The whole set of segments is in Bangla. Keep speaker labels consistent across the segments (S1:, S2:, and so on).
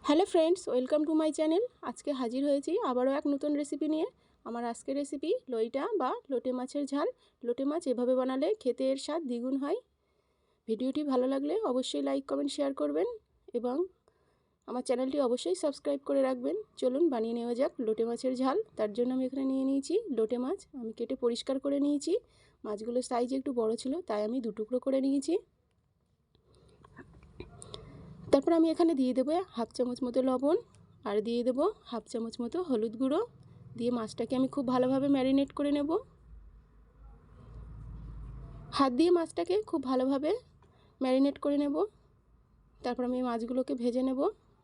S1: Hello friends, welcome to my channel. আজকে হাজির হয়েছি আবারও এক নতুন রেসিপি নিয়ে। আমার আজকের রেসিপি লইটা বা লোটে মাছের ঝাল। লোটে মাছ এভাবে বানালে খেতে এর স্বাদ দ্বিগুণ হয়। ভিডিওটি ভালো লাগলে অবশ্যই লাইক কমেন্ট শেয়ার করবেন এবং আমার চ্যানেলটি অবশ্যই সাবস্ক্রাইব করে রাখবেন। চলুন বানিয়ে নেওয়া যাক লোটে মাছের ঝাল। তার জন্য আমি এখানে নিয়ে নিয়েছি লোটে মাছ। আমি কেটে পরিষ্কার করে নিয়েছি। মাছগুলোর সাইজ একটু বড় ছিল, তাই আমি দু টুকরো করে নিয়েছি। তারপর আমি এখানে দিয়ে দেবো হাফ চামচ মতো লবণ আর দিয়ে দেবো হাফ চামচ মতো হলুদ গুঁড়ো। দিয়ে মাছটাকে আমি খুব ভালোভাবে ম্যারিনেট করে নেব। হাত দিয়ে মাছটাকে খুব ভালোভাবে ম্যারিনেট করে নেব। তারপর আমি মাছগুলোকে ভেজে নেব।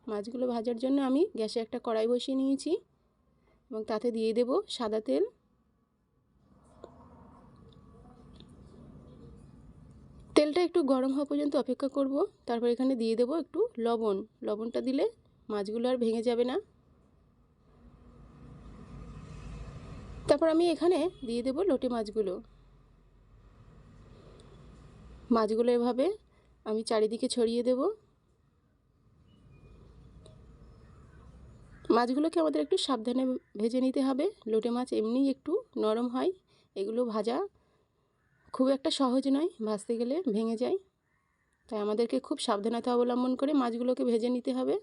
S1: মাছগুলো ভাজার জন্য আমি গ্যাসে একটা কড়াই বসিয়ে নিয়েছি এবং তাতে দিয়ে দেব সাদা তেল। তেলটা একটু গরম হওয়া পর্যন্ত অপেক্ষা করব। তারপর এখানে দিয়ে দেব একটু লবণ। লবণটা দিলে মাছগুলো আর ভেঙে যাবে না। তারপর আমি এখানে দিয়ে দেব লোটে মাছগুলো। মাছগুলো এভাবে আমি চারিদিকে ছড়িয়ে দেব। মাছগুলোকে আমাদের একটু সাবধানে ভেজে নিতে হবে। লোটে মাছ এমনিই একটু নরম হয়, এগুলো ভাজা খুব একটা সহজ নয়, ভাজতে গেলে ভেঙে যায়। তাই আমাদেরকে খুব সাবধানতা অবলম্বন করে মাছগুলোকে ভেজে নিতে হবে।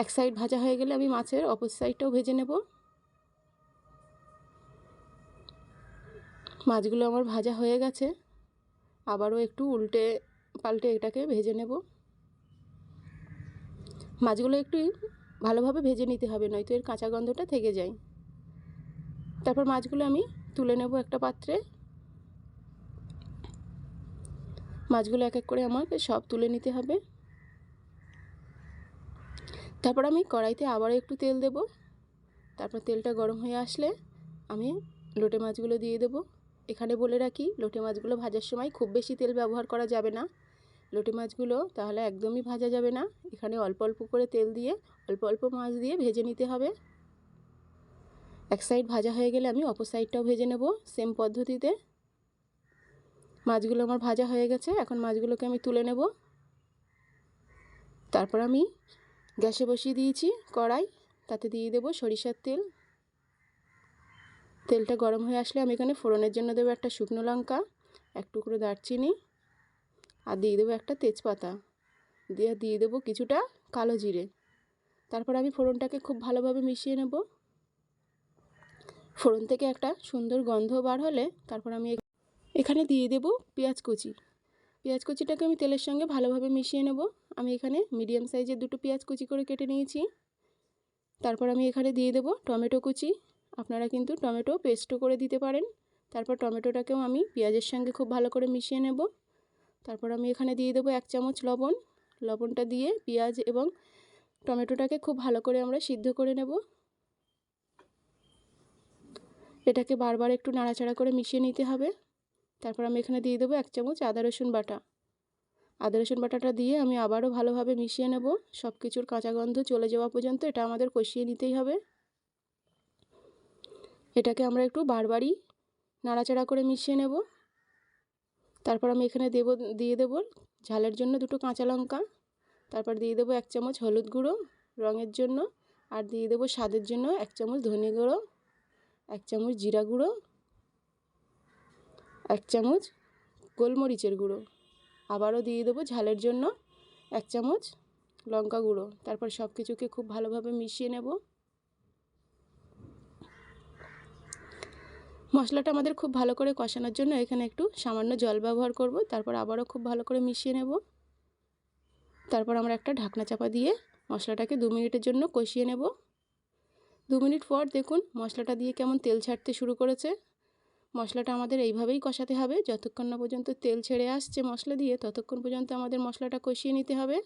S1: এক সাইড ভাজা হয়ে গেলে আমি মাছের অপর সাইডটাও ভেজে নেব। মাছগুলো আমার ভাজা হয়ে গেছে, আবারও একটু উল্টে পাল্টে এটাকে ভেজে নেব। মাছগুলো একটু ভালোভাবে ভেজে নিতে হবে, নয়তো এর কাঁচা গন্ধটা থেকে যায়। তারপর মাছগুলো আমি তুলে নেব একটা পাত্রে। মাছগুলো এক এক করে আমাকে সব তুলে নিতে হবে। তারপর আমি কড়াইতে আবার একটু তেল দেব। তারপর তেলটা গরম হয়ে আসলে আমি লোটে মাছগুলো দিয়ে দেব। এখানে বলে রাখি, লোটে মাছগুলো ভাজার সময় খুব বেশি তেল ব্যবহার করা যাবে না। লোটে মাছগুলো তাহলে একদমই ভাজা যাবে না। এখানে অল্প অল্প করে তেল দিয়ে অল্প অল্প মাছ দিয়ে ভেজে নিতে হবে। এক সাইড ভাজা হয়ে গেলে আমি অপর সাইডটাও ভেজে নেব সেম পদ্ধতিতে। মাছগুলো আমার ভাজা হয়ে গেছে, এখন মাছগুলোকে আমি তুলে নেব। তারপর আমি গ্যাসে বসিয়ে দিয়েছি কড়াই, তাতে দিয়ে দেব সরিষার তেল। তেলটা গরম হয়ে আসলে আমি এখানে ফোড়নের জন্য দেবো একটা শুকনো লঙ্কা, এক টুকরো দারচিনি আর দিয়ে দেবো একটা তেজপাতা, দিয়ে দেবো কিছুটা কালো জিরে। তারপর আমি ফোড়নটাকে খুব ভালোভাবে মিশিয়ে নেব। ফোড়ন থেকে একটা সুন্দর গন্ধ বার হলে তারপর আমি এখানে দিয়ে দেব পেঁয়াজ কুচি। পেঁয়াজ কুচিটাকে আমি তেলের সঙ্গে ভালোভাবে মিশিয়ে নেব। আমি এখানে মিডিয়াম সাইজের দুটো পেঁয়াজ কুচি করে কেটে নিয়েছি। তারপর আমি এখানে দিয়ে দেব টমেটো কুচি। আপনারা কিন্তু টমেটো পেস্টও করে দিতে পারেন। তারপর টমেটোটাকেও আমি পেঁয়াজের সঙ্গে খুব ভালো করে মিশিয়ে নেব। তারপর আমি এখানে দিয়ে দেবো এক চামচ লবণ। লবণটা দিয়ে পেঁয়াজ এবং টমেটোটাকে খুব ভালো করে আমরা সিদ্ধ করে নেব। এটাকে বারবার একটু নাড়াচাড়া করে মিশিয়ে নিতে হবে। তারপর আমি এখানে দিয়ে দেবো এক চামচ আদা রসুন বাটা। আদা রসুন বাটাটা দিয়ে আমি আবারও ভালোভাবে মিশিয়ে নেব। সব কিছুর কাঁচা গন্ধ চলে যাওয়া পর্যন্ত এটা আমাদের কষিয়ে নিতেই হবে। এটাকে আমরা একটু বারবারই নাড়াচাড়া করে মিশিয়ে নেব। তারপর আমি এখানে দিয়ে দেব ঝালের জন্য দুটো কাঁচা লঙ্কা। তারপর দিয়ে দেবো এক চামচ হলুদ গুঁড়ো রঙের জন্য, আর দিয়ে দেবো স্বাদের জন্য এক চামচ ধনে গুঁড়ো, এক চামচ জিরা গুঁড়ো, এক চামচ গোলমরিচের গুঁড়ো। আবারও দিয়ে দেবো ঝালের জন্য এক চামচ লঙ্কা গুঁড়ো। তারপর সব কিছুকে খুব ভালোভাবে মিশিয়ে নেব। মশলাটা আমাদের খুব ভালো করে কষানোর জন্য এখানে একটু সামান্য জল ব্যবহার করব। তারপর আবারও খুব ভালো করে মিশিয়ে নেব। তারপর আমরা একটা ঢাকনা চাপা দিয়ে মশলাটাকে 2 মিনিটের জন্য কষিয়ে নেব। 2 মিনিট পর দেখুন মশলাটা দিয়ে কেমন তেল ছাড়তে শুরু করেছে। মশলাটা আমাদের এইভাবেই কষাতে হবে, যতক্ষণ না পর্যন্ত তেল ছেড়ে আসছে মশলা দিয়ে ততক্ষণ পর্যন্ত আমাদের মশলাটা কষিয়ে নিতে হবে।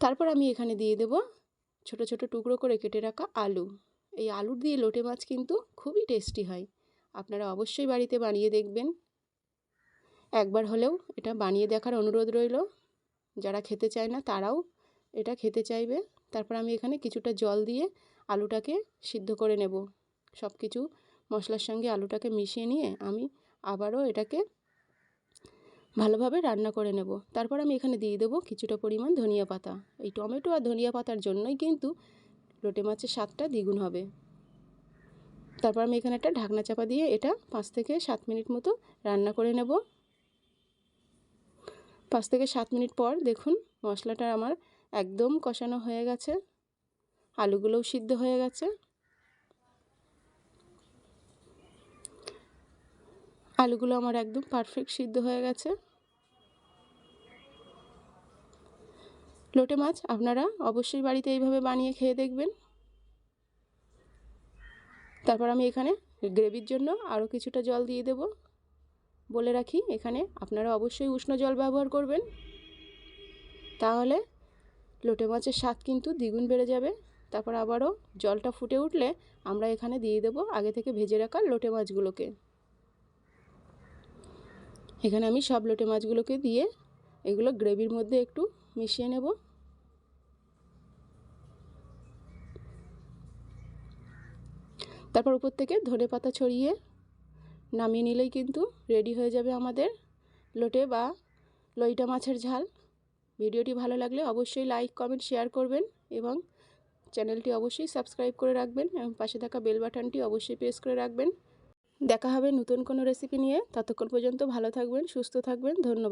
S1: তারপর আমি এখানে দিয়ে দেব ছোট ছোট টুকরো করে কেটে রাখা আলু। এই আলু দিয়ে লোটে মাছ কিন্তু খুবই টেস্টি হয়। আপনারা অবশ্যই বাড়িতে বানিয়ে দেখবেন। একবার হলেও এটা বানিয়ে দেখার অনুরোধ রইল। যারা খেতে চায় না তারাও এটা খেতে চাইবে। তারপর আমি এখানে কিছুটা জল দিয়ে আলুটাকে সিদ্ধ করে নেব। সব কিছু মশলার সঙ্গে আলুটাকে মিশিয়ে নিয়ে আমি আবারও এটাকে ভালোভাবে রান্না করে নেব। তারপর আমি এখানে দিয়ে দেবো কিছুটা পরিমাণ ধনিয়া পাতা। এই টমেটো আর ধনিয়া পাতার জন্যই কিন্তু লোটে মাছের স্বাদটা দ্বিগুণ হবে। তারপর আমি এখানে একটা ঢাকনা চাপা দিয়ে এটা 5 থেকে 7 মিনিট মতো রান্না করে নেব। 5 থেকে 7 মিনিট পর দেখুন মশলাটা আমার একদম কষানো হয়ে গেছে, আলুগুলোও সিদ্ধ হয়ে গেছে। আলুগুলো আমার একদম পারফেক্ট সিদ্ধ হয়ে গেছে। লোটে মাছ আপনারা অবশ্যই বাড়িতে এইভাবে বানিয়ে খেয়ে দেখবেন। তারপর আমি এখানে গ্রেভির জন্য আরও কিছুটা জল দিয়ে দেব। বলে রাখি এখানে আপনারা অবশ্যই উষ্ণ জল ব্যবহার করবেন, তাহলে লোটে মাছের স্বাদ কিন্তু দ্বিগুণ বেড়ে যাবে। তারপর আবারও জলটা ফুটে উঠলে আমরা এখানে দিয়ে দেব আগে থেকে ভেজে রাখা লোটে মাছগুলোকে। এখানে আমি সব লোটে মাছগুলোকে দিয়ে এগুলো গ্রেভির মধ্যে একটু মিশিয়ে নেব। তারপর উপর থেকে ধনে পাতা ছড়িয়ে নামিয়ে নিলেই কিন্তু রেডি হয়ে যাবে আমাদের লোটে বা লইটা মাছের ঝাল। ভিডিওটি ভালো লাগলে অবশ্যই লাইক, কমেন্ট, শেয়ার করবেন এবং চ্যানেলটি অবশ্যই সাবস্ক্রাইব করে রাখবেন এবং পাশে থাকা বেল বাটনটি অবশ্যই প্রেস করে রাখবেন। দেখা হবে নতুন কোনো রেসিপি নিয়ে। ততক্ষণ পর্যন্ত ভালো থাকবেন, সুস্থ থাকবেন। ধন্যবাদ।